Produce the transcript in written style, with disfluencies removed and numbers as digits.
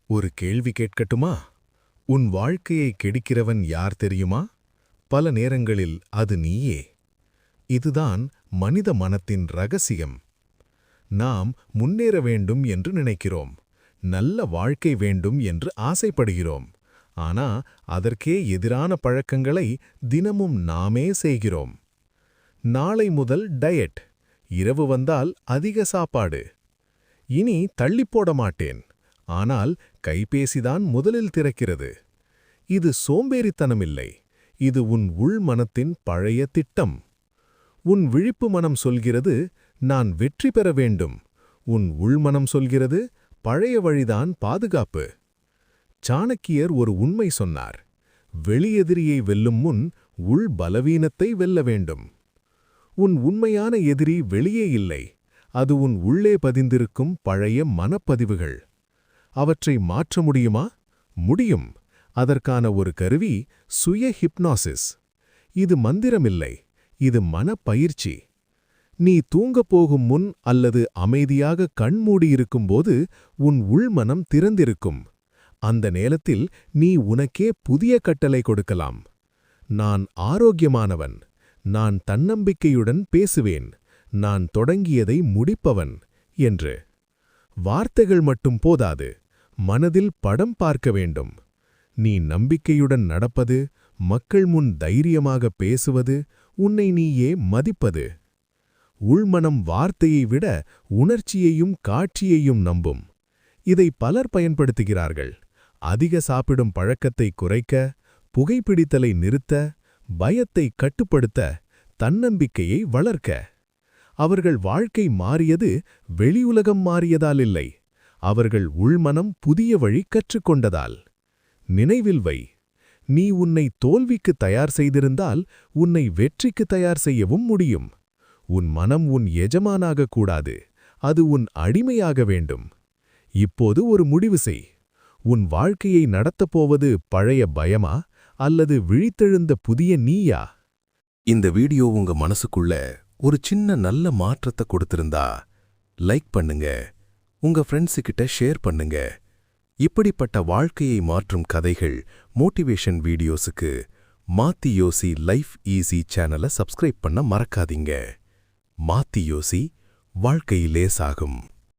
ஒரு கேள்வி கேட்கட்டுமா? உன் வாழ்க்கையை கெடுக்கிறவன் யார் தெரியுமா? பல நேரங்களில் அது நீயே. இதுதான் மனித மனத்தின் ரகசியம். நாம் முன்னேற வேண்டும் என்று நினைக்கிறோம். நல்ல வாழ்க்கை வேண்டும் என்று ஆசைப்படுகிறோம். ஆனா அதற்கே எதிரான பழக்கங்களை தினமும் நாமே செய்கிறோம். நாளை முதல் டயட். இரவு வந்தால் அதிக சாப்பாடு. இனி தள்ளிப்போட மாட்டேன். ஆனால் கைபேசிதான் முதலில் திறக்கிறது. இது சோம்பேறித்தனமில்லை. இது உன் உள் மனத்தின் பழைய திட்டம். உன் விழிப்பு மனம் சொல்கிறது, நான் வெற்றி பெற வேண்டும். உன் உள்மனம் சொல்கிறது, பழைய வழிதான் பாதுகாப்பு. சாணக்கியர் ஒரு உண்மை சொன்னார். வெளியெதிரியை வெல்லும் முன் உள் பலவீனத்தை வெல்ல வேண்டும். உன் உண்மையான எதிரி வெளியே இல்லை. அது உன் உள்ளே பதிந்திருக்கும் பழைய மனப்பதிவுகள். அவற்றை மாற்ற முடியுமா? முடியும். அதற்கான ஒரு கருவி சுய ஹிப்னாசிஸ். இது மந்திரமில்லை, இது மனப்பயிற்சி. நீ தூங்கப் போகும் முன் அல்லது அமைதியாக கண் மூடியிருக்கும்போது உன் உள்மனம் திறந்திருக்கும். அந்த நேரத்தில் நீ உனக்கே புதிய கட்டளை கொடுக்கலாம். நான் ஆரோக்கியமானவன். நான் தன்னம்பிக்கையுடன் பேசுவேன். நான் தொடங்கியதை முடிப்பவன் என்று. வார்த்தைகள் மட்டும் போதாது, மனதில் படம் பார்க்க வேண்டும். நீ நம்பிக்கையுடன் நடப்பது, மக்கள் முன் தைரியமாக பேசுவது, உன்னை நீயே மதிப்பது. உள்மனம் வார்த்தையை விட உணர்ச்சியையும் காட்சியையும் நம்பும். இதை பலர் பயன்படுத்துகிறார்கள். அதிக சாப்பிடும் பழக்கத்தை குறைக்க, புகைப்பிடித்தலை நிறுத்த, பயத்தை கட்டுப்படுத்த, தன்னம்பிக்கையை வளர்க்க. அவர்கள் வாழ்க்கை மாறியது வெளியுலகம் மாறியதால் இல்லை. அவர்கள் உள்மனம் புதிய வழி கற்றுக்கொண்டதால். நினைவில் வை, நீ உன்னை தோல்விக்கு தயார் செய்திருந்தால் உன்னை வெற்றிக்கு தயார் செய்யவும் முடியும். உன் மனம் உன் எஜமானாக கூடாது, அது உன் அடிமையாக வேண்டும். இப்போது ஒரு முடிவு செய். உன் வாழ்க்கையை நடத்தப்போவது பழைய பயமா அல்லது விழித்தெழுந்த புதிய நீயா? இந்த வீடியோ உங்க மனசுக்குள்ள ஒரு சின்ன நல்ல மாற்றத்தை கொடுத்திருந்தா லைக் பண்ணுங்க, உங்க ஃப்ரெண்ட்ஸுக்கிட்ட ஷேர் பண்ணுங்க. இப்படிப்பட்ட வாழ்க்கையை மாற்றும் கதைகள், மோட்டிவேஷன் வீடியோஸுக்கு மாத்தி யோசி லைஃப் ஈஸி சேனலை சப்ஸ்கிரைப் பண்ண மறக்காதீங்க. மாத்தி யோசி, வாழ்க்கை லேசாகும்.